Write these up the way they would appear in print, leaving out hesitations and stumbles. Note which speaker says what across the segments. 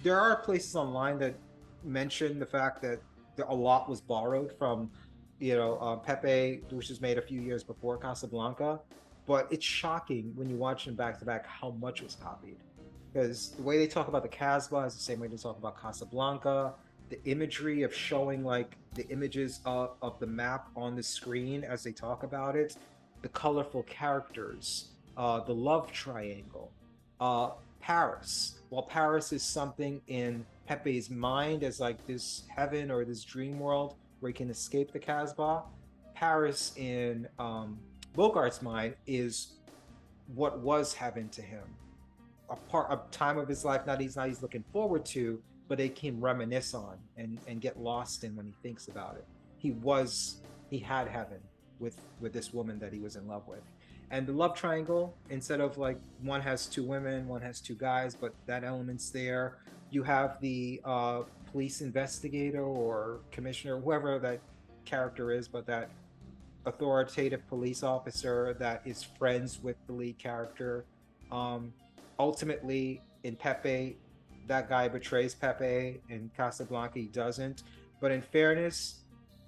Speaker 1: there are places online that mention the fact that a lot was borrowed from, Pepe, which was made a few years before Casablanca. But it's shocking when you watch them back to back how much was copied. Because the way they talk about the Casbah is the same way they talk about Casablanca. The imagery of showing like the images of the map on the screen as they talk about it, the colorful characters, the love triangle, uh, Paris. While Paris is something in Pepe's mind as like this heaven or this dream world where he can escape the Casbah, Paris in Bogart's mind is what was heaven to him, a time of his life not he's looking forward to, but they can reminisce on and get lost in when he thinks about it. He had heaven with this woman that he was in love with. And the love triangle, instead of like one has two women, one has two guys, but that element's there. You have the police investigator or commissioner, whoever that character is, but that authoritative police officer that is friends with the lead character. Um, Ultimately, in Pepe, that guy betrays Pepe. In Casablanca, he doesn't. But in fairness,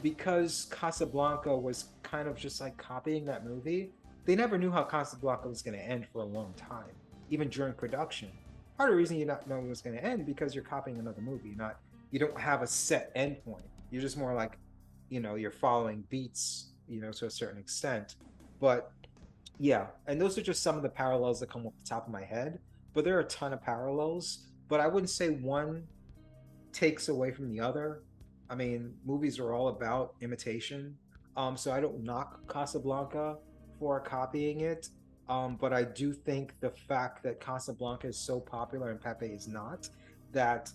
Speaker 1: because Casablanca was kind of just like copying that movie, they never knew how Casablanca was going to end for a long time, even during production. Part of the reason you not know it was going to end because you're copying another movie. You don't have a set end point. You're just more like, you're following beats, to a certain extent. But yeah, and those are just some of the parallels that come off the top of my head. But there are a ton of parallels. But I wouldn't say one takes away from the other. I mean, movies are all about imitation. So I don't knock Casablanca for copying it. But I do think the fact that Casablanca is so popular and Pepe is not, that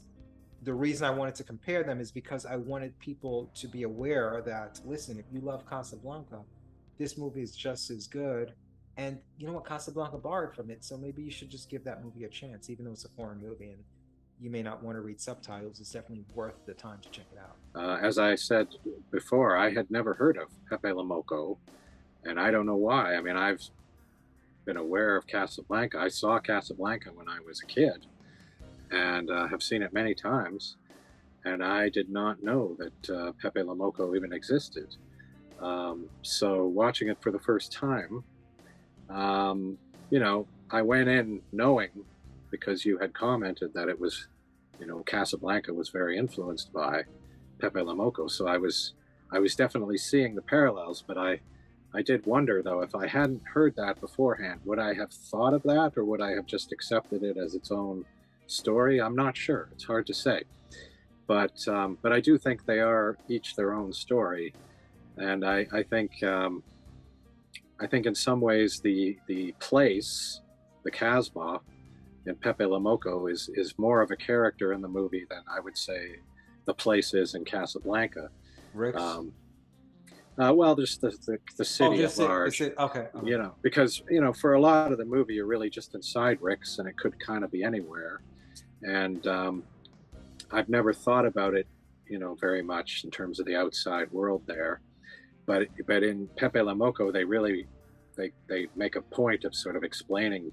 Speaker 1: the reason I wanted to compare them is because I wanted people to be aware that, listen, if you love Casablanca, this movie is just as good. And you know what? Casablanca borrowed from it, so maybe you should just give that movie a chance, even though it's a foreign movie and you may not want to read subtitles. It's definitely worth the time to check it out.
Speaker 2: As I said before, I had never heard of Pepe le Moko, and I don't know why. I mean, I've been aware of Casablanca. I saw Casablanca when I was a kid, and have seen it many times. And I did not know that Pepe le Moko even existed. So watching it for the first time, I went in knowing, because you had commented that it was, Casablanca was very influenced by Pepe le Moko. So I was definitely seeing the parallels, but I did wonder though, if I hadn't heard that beforehand, would I have thought of that, or would I have just accepted it as its own story? I'm not sure. It's hard to say. But I do think they are each their own story, and I think in some ways the place, the Casbah in Pepe le Moko is more of a character in the movie than I would say the place is in Casablanca.
Speaker 1: Rick's.
Speaker 2: Well, just the city at large.
Speaker 1: Okay.
Speaker 2: Because for a lot of the movie, you're really just inside Rick's, and it could kind of be anywhere. And I've never thought about it, very much in terms of the outside world there. But in Pepe le Moko, they make a point of sort of explaining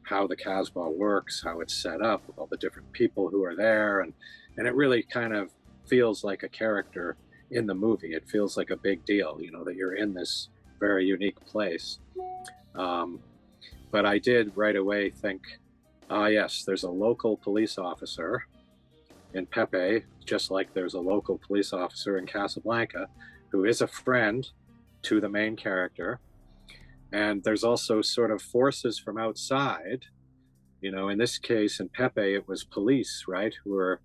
Speaker 2: how the Casbah works, how it's set up, all the different people who are there, and it really kind of feels like a character in the movie. It feels like a big deal, that you're in this very unique place. But I did right away think, yes, there's a local police officer in Pepe, just like there's a local police officer in Casablanca, who is a friend to the main character. And there's also sort of forces from outside. In this case, in Pepe, it was police, right, who were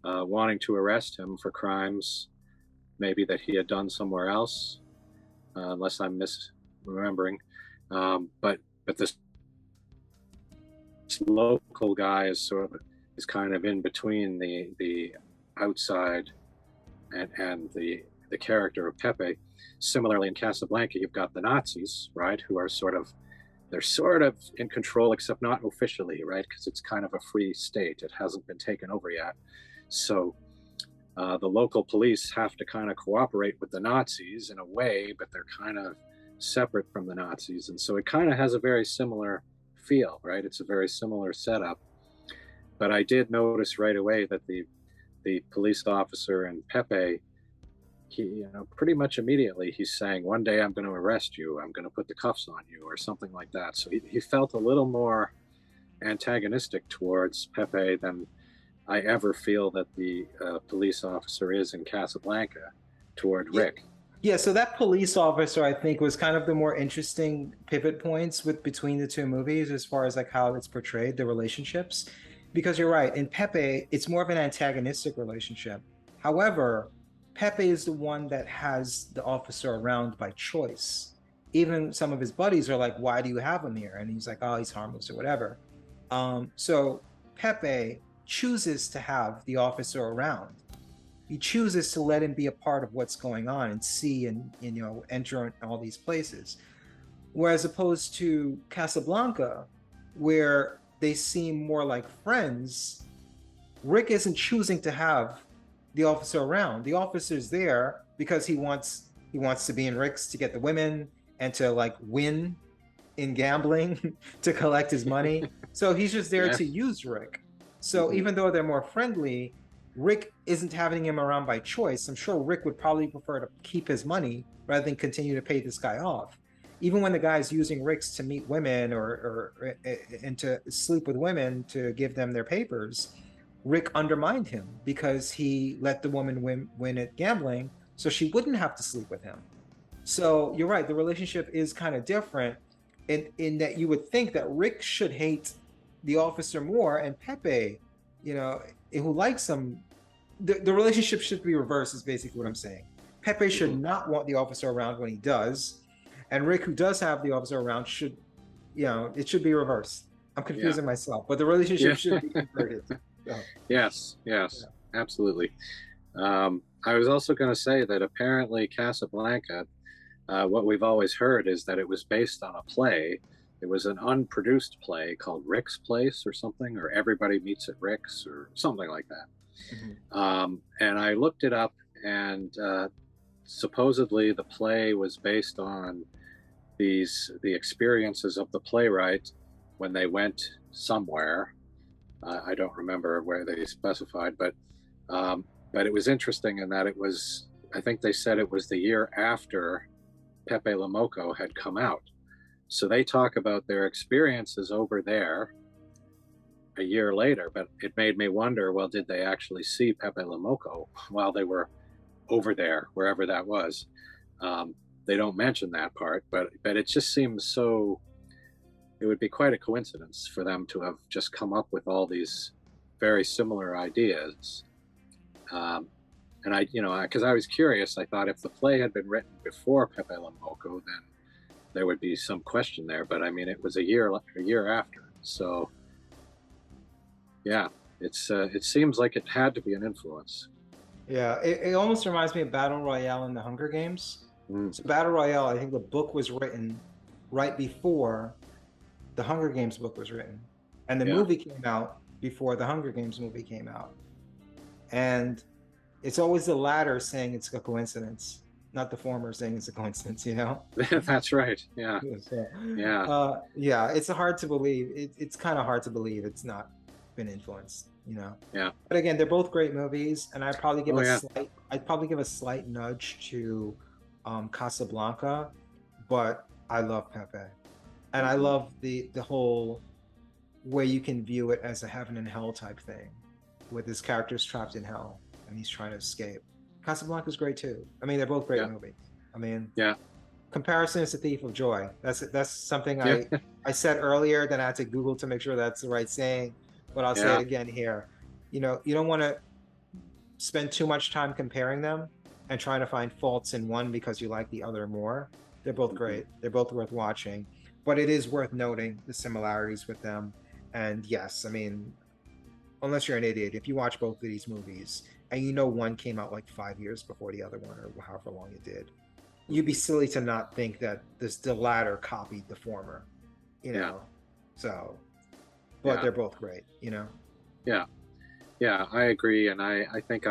Speaker 2: wanting to arrest him for crimes maybe that he had done somewhere else, unless I'm misremembering. But this local guy is kind of in between the outside and the character of Pepe. Similarly, in Casablanca, you've got the Nazis, right, who are they're sort of in control, except not officially, right, because it's kind of a free state. It hasn't been taken over yet. So the local police have to kind of cooperate with the Nazis in a way, but they're kind of separate from the Nazis. And so it kind of has a very similar feel, right? It's a very similar setup. but I did notice right away that the police officer and Pepe, he, pretty much immediately he's saying, "One day I'm going to arrest you. I'm going to put the cuffs on you," or something like that. So he felt a little more antagonistic towards Pepe than I ever feel that the police officer is in Casablanca toward Rick.
Speaker 1: Yeah, so that police officer, I think, was kind of the more interesting pivot points with between the two movies as far as like how it's portrayed, the relationships. Because you're right, in Pepe, it's more of an antagonistic relationship. However, Pepe is the one that has the officer around by choice. Even some of his buddies are like, "Why do you have him here?" And he's like, "Oh, he's harmless," or whatever. So Pepe chooses to have the officer around. He chooses to let him be a part of what's going on and see and enter all these places. Whereas opposed to Casablanca, where they seem more like friends, Rick isn't choosing to have the officer around. The officer's there because he wants to be in Rick's to get the women and to like win in gambling to collect his money. So he's just there to use Rick. So even though they're more friendly, Rick isn't having him around by choice. I'm sure Rick would probably prefer to keep his money rather than continue to pay this guy off. Even when the guy's using Rick's to meet women and to sleep with women to give them their papers, Rick undermined him because he let the woman win at gambling, so she wouldn't have to sleep with him. So you're right, the relationship is kind of different in that you would think that Rick should hate the officer more, and Pepe, who likes him, the relationship should be reversed, is basically what I'm saying. Pepe should not want the officer around when he does, and Rick, who does have the officer around, should, it should be reversed. I'm confusing myself, but the relationship should be converted. So.
Speaker 2: Yes, absolutely. I was also going to say that apparently Casablanca, what we've always heard is that it was based on a play. It was an unproduced play called Rick's Place or something, or Everybody Meets at Rick's or something like that. And I looked it up, and supposedly the play was based on the experiences of the playwright when they went somewhere. I don't remember where they specified, but it was interesting in that it was, I think they said it was the year after Pepe le Moko had come out. So they talk about their experiences over there a year later, but it made me wonder, well, did they actually see Pepe le Moko while they were over there, wherever that was? They don't mention that part, but it just seems so, it would be quite a coincidence for them to have just come up with all these very similar ideas. And because I was curious, I thought if the play had been written before Pepe le Moko, then there would be some question there. But I mean, it was a year after. So yeah, it seems like it had to be an influence.
Speaker 1: Yeah, it almost reminds me of Battle Royale in the Hunger Games. So Battle Royale, I think the book was written right before the Hunger Games book was written, and the movie came out before the Hunger Games movie came out. And it's always the latter saying it's a coincidence, not the former saying it's a coincidence,
Speaker 2: That's right. Yeah.
Speaker 1: It's hard to believe. It's kind of hard to believe it's not been influenced,
Speaker 2: Yeah.
Speaker 1: But again, they're both great movies, and I'd probably give a slight nudge to Casablanca, but I love Pepe. And I love the whole way you can view it as a heaven and hell type thing, with his character's trapped in hell and he's trying to escape. Casablanca's great too. I mean, they're both great movies. I mean, comparison is the thief of joy. That's something I said earlier, then I had to Google to make sure that's the right saying, but I'll say it again here. You don't want to spend too much time comparing them and trying to find faults in one because you like the other more. They're both great. They're both worth watching, but it is worth noting the similarities with them. And yes, I mean, unless you're an idiot, if you watch both of these movies and one came out like 5 years before the other one or however long it did, you'd be silly to not think that the latter copied the former, So, but they're both great,
Speaker 2: Yeah, I agree. And I think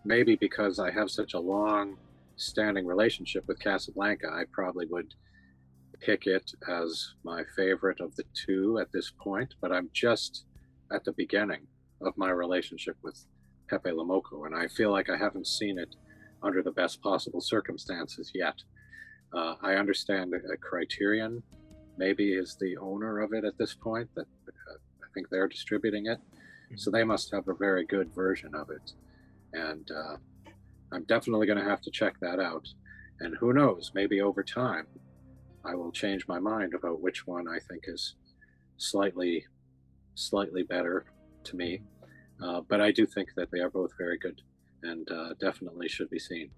Speaker 2: maybe because I have such a long standing relationship with Casablanca, I probably would pick it as my favorite of the two at this point, but I at the beginning of my relationship with Pepe le Moko, and I feel like I haven't seen it under the best possible circumstances yet. I understand a Criterion maybe is the owner of it at this point, that I think they're distributing it. So they must have a very good version of it. And I'm definitely going to have to check that out. And who knows, maybe over time, I will change my mind about which one I think is slightly better to me. But I do think that they are both very good and definitely should be seen.